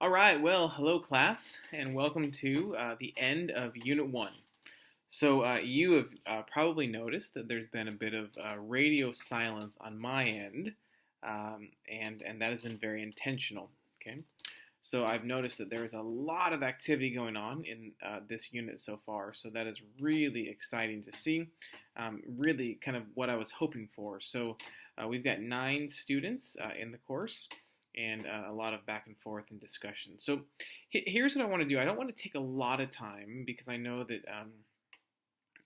All right, well, hello class, and welcome to the end of Unit 1. So you have probably noticed that there's been a bit of radio silence on my end, and that has been very intentional, okay? So I've noticed that there's a lot of activity going on in this unit so far, so that is really exciting to see, really kind of what I was hoping for. So we've got 9 students in the course, and a lot of back and forth and discussion. So here's what I want to do. I don't want to take a lot of time because I know that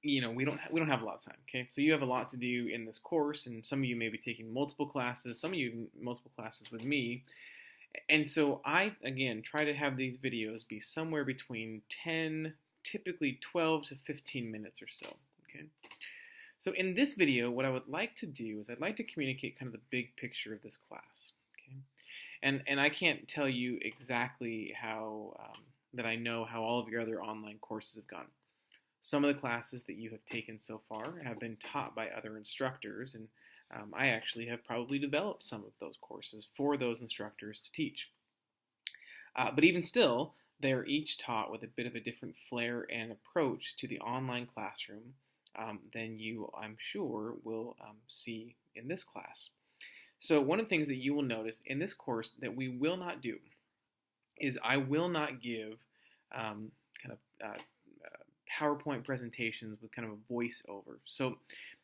we don't have a lot of time. Okay, so you have a lot to do in this course, and some of you may be taking multiple classes. Some of you multiple classes with me, and so I again try to have these videos be somewhere between 10, typically 12 to 15 minutes or so. Okay. So in this video, what I would like to do is I'd like to communicate kind of the big picture of this class. Okay. And I can't tell you exactly how that I know how all of your other online courses have gone. Some of the classes that you have taken so far have been taught by other instructors, and I actually have probably developed some of those courses for those instructors to teach. But even still, they're each taught with a bit of a different flair and approach to the online classroom than you, I'm sure, will see in this class. So one of the things that you will notice in this course that we will not do is I will not give kind of PowerPoint presentations with kind of a voiceover. So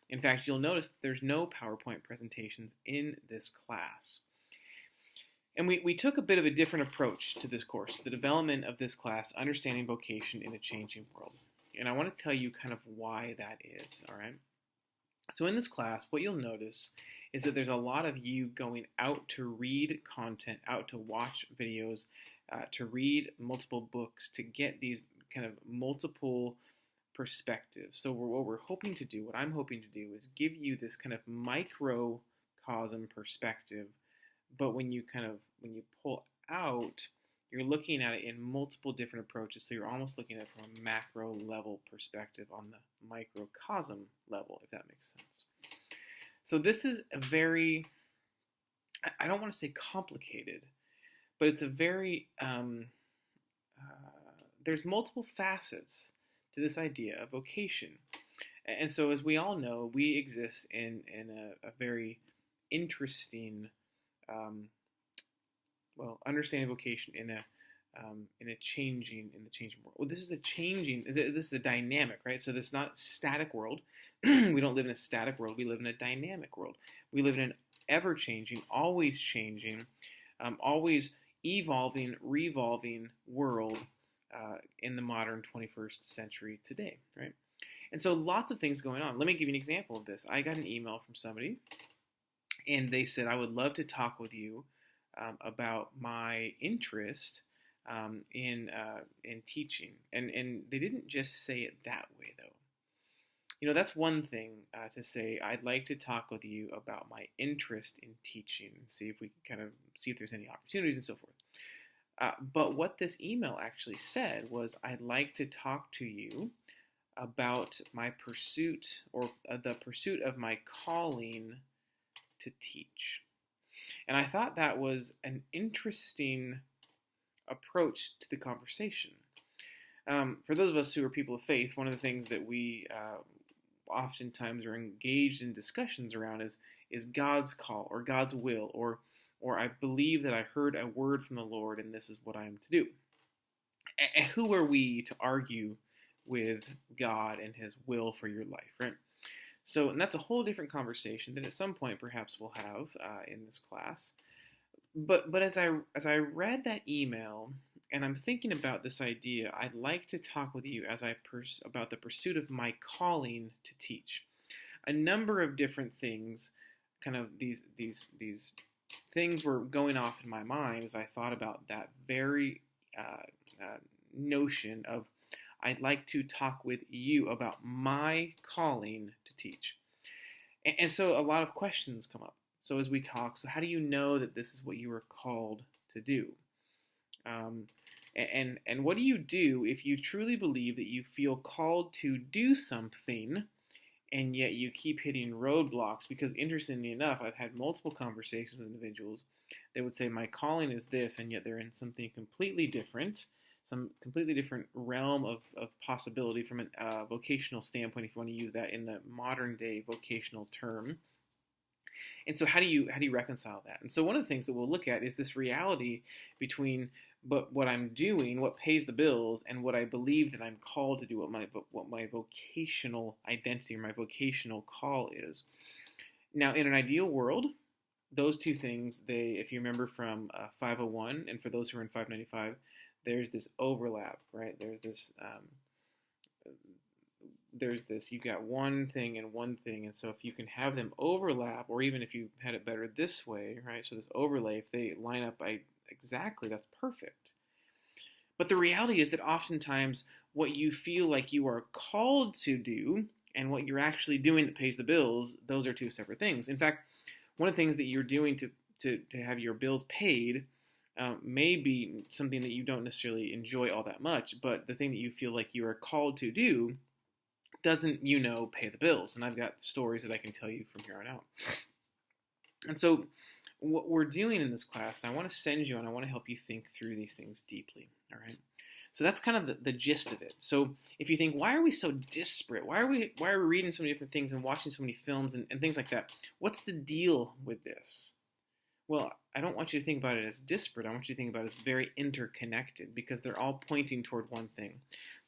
in fact, you'll notice that there's no PowerPoint presentations in this class. And we took a bit of a different approach to this course, the development of this class, Understanding Vocation in a Changing World. And I want to tell you kind of why that is, all right? So in this class, what you'll notice is that there's a lot of you going out to read content, out to watch videos, to read multiple books, to get these kind of multiple perspectives. So what we're hoping to do, what I'm hoping to do, is give you this kind of microcosm perspective, but when you pull out, you're looking at it in multiple different approaches. So you're almost looking at it from a macro level perspective on the microcosm level, if that makes sense. So this is a very, I don't want to say complicated, but it's a very, there's multiple facets to this idea of vocation. And so as we all know, we exist in a very interesting, understanding vocation in the changing world. Well, this is a dynamic, right? So this is not a static world. We don't live in a static world. We live in a dynamic world. We live in an ever-changing, always changing, always evolving, revolving world in the modern 21st century today, right? And so lots of things going on. Let me give you an example of this. I got an email from somebody, and they said, I would love to talk with you about my interest in teaching. And they didn't just say it that way, though. You know, that's one thing to say, I'd like to talk with you about my interest in teaching and see if we can kind of see if there's any opportunities and so forth. But what this email actually said was, I'd like to talk to you about my pursuit or the pursuit of my calling to teach. And I thought that was an interesting approach to the conversation. For those of us who are people of faith, one of the things that we oftentimes are engaged in discussions around is God's call or God's will, or I believe that I heard a word from the Lord and this is what I am to do. And who are we to argue with God and His will for your life, right? So, and that's a whole different conversation that at some point perhaps we'll have in this class. But as I read that email and I'm thinking about this idea, I'd like to talk with you about the pursuit of my calling to teach. A number of different things, kind of these things were going off in my mind as I thought about that very notion of I'd like to talk with you about my calling to teach. And so a lot of questions come up. So as we talk, so how do you know that this is what you were called to do? And what do you do if you truly believe that you feel called to do something and yet you keep hitting roadblocks? Because interestingly enough, I've had multiple conversations with individuals they would say, my calling is this, and yet they're in something completely different, some completely different realm of possibility from a vocational standpoint, if you want to use that in the modern day vocational term. And so how do you reconcile that? And so one of the things that we'll look at is this reality between what I'm doing, what pays the bills, and what I believe that I'm called to do, what my vocational identity or my vocational call is. Now, in an ideal world, those two things, if you remember from 501, and for those who are in 595, there's this overlap, right? You've got one thing and one thing, and so if you can have them overlap, or even if you had it better this way, right? So this overlay, if they line up exactly, that's perfect. But the reality is that oftentimes what you feel like you are called to do and what you're actually doing that pays the bills, those are two separate things. In fact, one of the things that you're doing to have your bills paid may be something that you don't necessarily enjoy all that much, but the thing that you feel like you are called to do doesn't, pay the bills. And I've got stories that I can tell you from here on out. And so what we're doing in this class, I want to send you and I want to help you think through these things deeply, all right? So that's kind of the gist of it. So if you think, why are we so disparate? Why are we reading so many different things and watching so many films and things like that? What's the deal with this? Well, I don't want you to think about it as disparate. I want you to think about it as very interconnected, because they're all pointing toward one thing.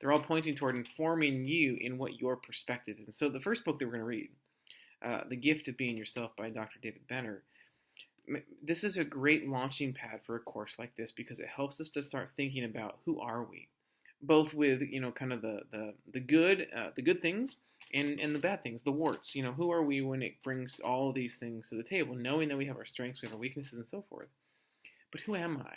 They're all pointing toward informing you in what your perspective is. And so the first book that we're going to read, The Gift of Being Yourself by Dr. David Benner, this is a great launching pad for a course like this, because it helps us to start thinking about who are we, both with kind of the good things and the bad things, the warts. Who are we when it brings all of these things to the table, knowing that we have our strengths, we have our weaknesses, and so forth. But who am I?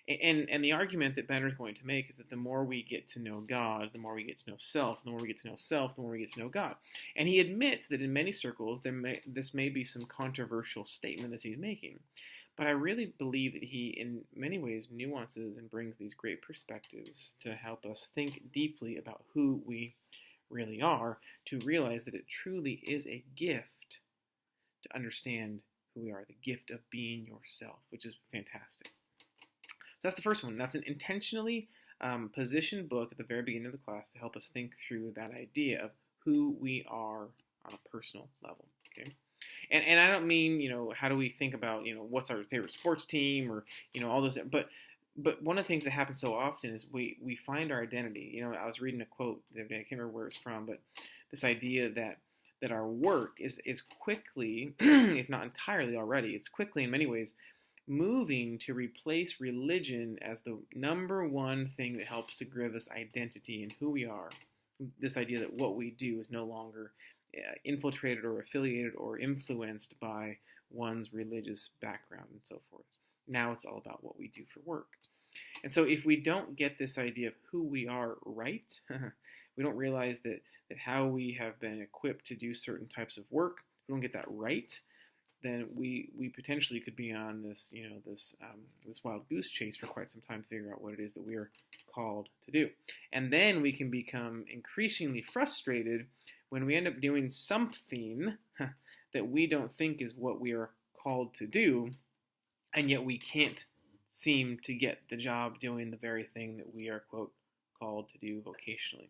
And the argument that Benner's going to make is that the more we get to know God, the more we get to know self. The more we get to know self, the more we get to know God. And he admits that in many circles, this may be some controversial statement that he's making. But I really believe that he, in many ways, nuances and brings these great perspectives to help us think deeply about who we really are, to realize that it truly is a gift to understand who we are, the gift of being yourself, which is fantastic. So that's the first one. That's an intentionally positioned book at the very beginning of the class to help us think through that idea of who we are on a personal level. Okay, and I don't mean how do we think about what's our favorite sports team or all those, but one of the things that happens so often is we find our identity. I was reading a quote the other day. I can't remember where it's from, but this idea that our work is quickly, if not entirely already, it's quickly in many ways moving to replace religion as the number one thing that helps to give us identity in who we are. This idea that what we do is no longer infiltrated or affiliated or influenced by one's religious background and so forth. Now it's all about what we do for work. And so if we don't get this idea of who we are right, we don't realize that how we have been equipped to do certain types of work, if we don't get that right, then we potentially could be on this this wild goose chase for quite some time to figure out what it is that we are called to do. And then we can become increasingly frustrated when we end up doing something that we don't think is what we are called to do, and yet we can't seem to get the job doing the very thing that we are, quote, called to do vocationally.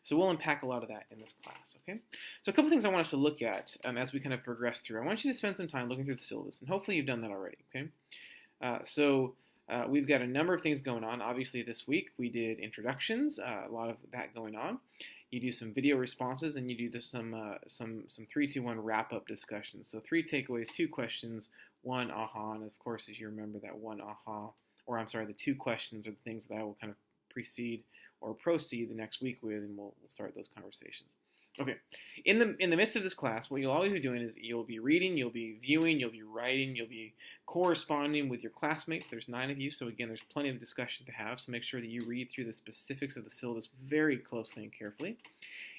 So we'll unpack a lot of that in this class, okay? So a couple things I want us to look at as we kind of progress through. I want you to spend some time looking through the syllabus, and hopefully you've done that already, okay? We've got a number of things going on. Obviously this week we did introductions, a lot of that going on. You do some video responses, and you do some 3-2-1 wrap-up discussions. So 3 takeaways, 2 questions, 1 aha, and of course, as you remember, that 1 aha, or I'm sorry, the 2 questions are the things that I will kind of proceed the next week with, and we'll start those conversations. Okay, in the midst of this class, what you'll always be doing is you'll be reading, you'll be viewing, you'll be writing, you'll be corresponding with your classmates. There's 9 of you, so again, there's plenty of discussion to have, so make sure that you read through the specifics of the syllabus very closely and carefully.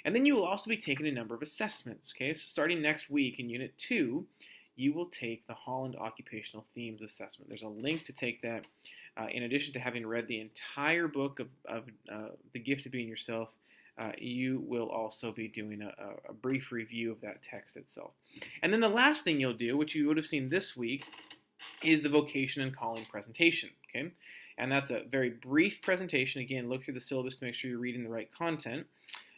And then you will also be taking a number of assessments, okay? So starting next week in Unit 2, you will take the Holland Occupational Themes Assessment. There's a link to take that. In addition to having read the entire book of The Gift of Being Yourself, you will also be doing a brief review of that text itself. And then the last thing you'll do, which you would have seen this week, is the vocation and calling presentation, okay? And that's a very brief presentation. Again, look through the syllabus to make sure you're reading the right content.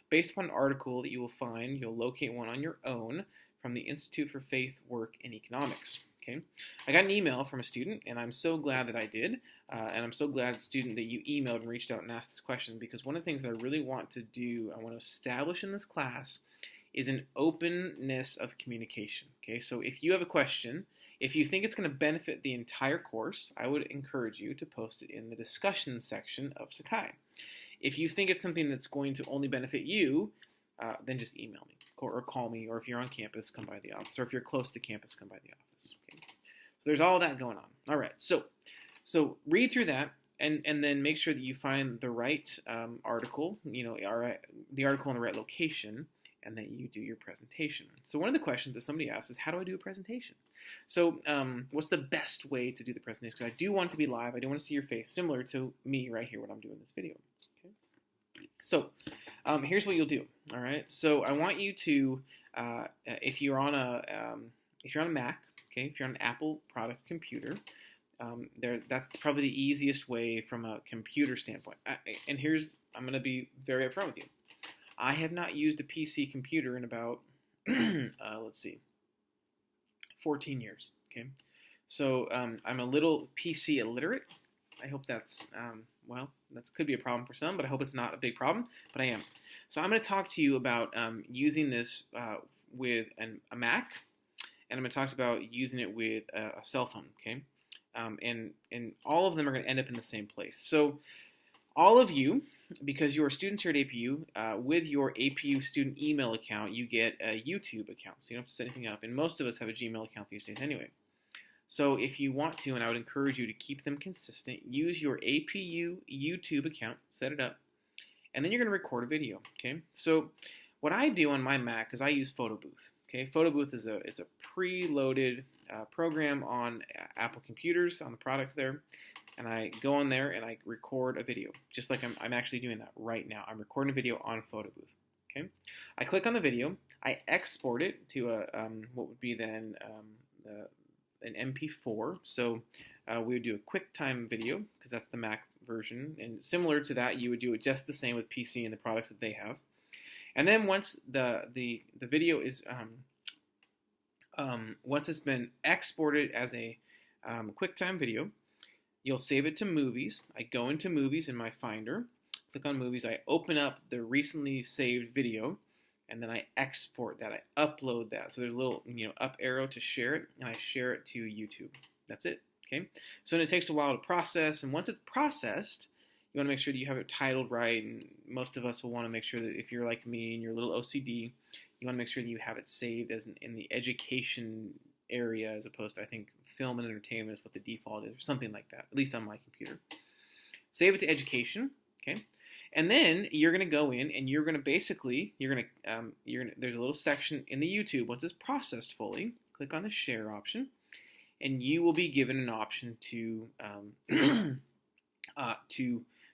Based upon an article that you will find, you'll locate one on your own from the Institute for Faith, Work, and Economics. Okay, I got an email from a student, and I'm so glad that I did, and I'm so glad, student, that you emailed and reached out and asked this question, because one of the things that I really want to do, I want to establish in this class, is an openness of communication. Okay, so if you have a question, if you think it's going to benefit the entire course, I would encourage you to post it in the discussion section of Sakai. If you think it's something that's going to only benefit you, then just email me or call me, or if you're on campus, come by the office, or if you're close to campus, come by the office. Okay? So there's all that going on. All right, so read through that, and then make sure that you find the right article, the article in the right location, and that you do your presentation. So one of the questions that somebody asks is, how do I do a presentation? So what's the best way to do the presentation? Because I do want it to be live. I do want to see your face, similar to me right here when I'm doing this video. Okay? So here's what you'll do. All right. So I want you to, if you're on a Mac, okay, if you're on an Apple product computer, that's probably the easiest way from a computer standpoint. And I'm going to be very upfront with you. I have not used a PC computer in about, 14 years. Okay, so I'm a little PC illiterate. I hope that's, that could be a problem for some, but I hope it's not a big problem, but I am. So I'm going to talk to you about using this with a Mac, and I'm going to talk about using it with a cell phone, okay? And all of them are going to end up in the same place. So all of you, because you are students here at APU, with your APU student email account, you get a YouTube account, so you don't have to set anything up. And most of us have a Gmail account these days anyway. So if you want to, and I would encourage you to keep them consistent, use your APU YouTube account, set it up, and then you're going to record a video, okay? So what I do on my Mac is I use PhotoBooth, okay? PhotoBooth is a preloaded program on Apple computers, on the products there, and I go on there and I record a video, just like I'm actually doing that right now. I'm recording a video on PhotoBooth, okay? I click on the video, I export it to what would be then an MP4, so we would do a QuickTime video, because that's the Mac version, and similar to that, you would do it just the same with PC and the products that they have. And then once the video is, once it's been exported as a QuickTime video, you'll save it to Movies. I go into Movies in my Finder, click on Movies, I open up the recently saved video, and then I export that, I upload that. So there's a little up arrow to share it, and I share it to YouTube. That's it, okay? So it takes a while to process, and once it's processed, you want to make sure that you have it titled right, and most of us will want to make sure that if you're like me and you're a little OCD, you want to make sure that you have it saved as in the education area, as opposed to, I think, film and entertainment is what the default is, or something like that, at least on my computer. Save it to education, okay? And then you're going to go in and you're going to basically, there's a little section in the YouTube, once it's processed fully, click on the share option, and you will be given an option to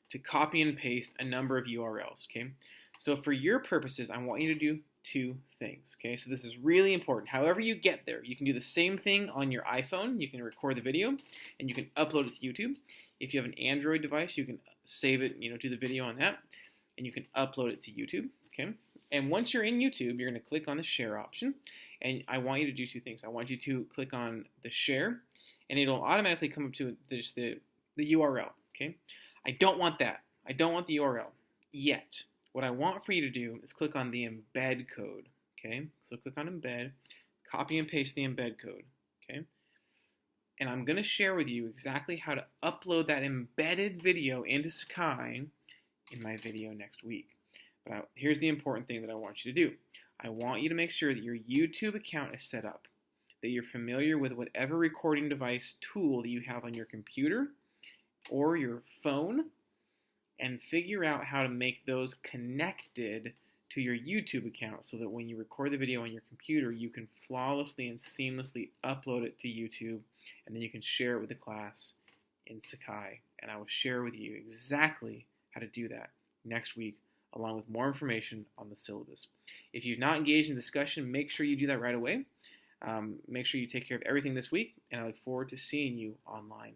to copy and paste a number of URLs, okay? So for your purposes, I want you to do two things, okay? So this is really important. However you get there, you can do the same thing on your iPhone. You can record the video, and you can upload it to YouTube. If you have an Android device, you can save it, do the video on that, and you can upload it to YouTube, okay? And once you're in YouTube, you're going to click on the share option, and I want you to do two things. I want you to click on the share, and it'll automatically come up to just the URL, okay? I don't want that. I don't want the URL yet. What I want for you to do is click on the embed code, okay? So click on embed, copy and paste the embed code, okay? And I'm going to share with you exactly how to upload that embedded video into Sakai in my video next week. But here's the important thing that I want you to do. I want you to make sure that your YouTube account is set up, that you're familiar with whatever recording device tool that you have on your computer or your phone, and figure out how to make those connected to your YouTube account so that when you record the video on your computer, you can flawlessly and seamlessly upload it to YouTube, and then you can share it with the class in Sakai. And I will share with you exactly how to do that next week, along with more information on the syllabus. If you've not engaged in discussion, make sure you do that right away. Make sure you take care of everything this week, and I look forward to seeing you online.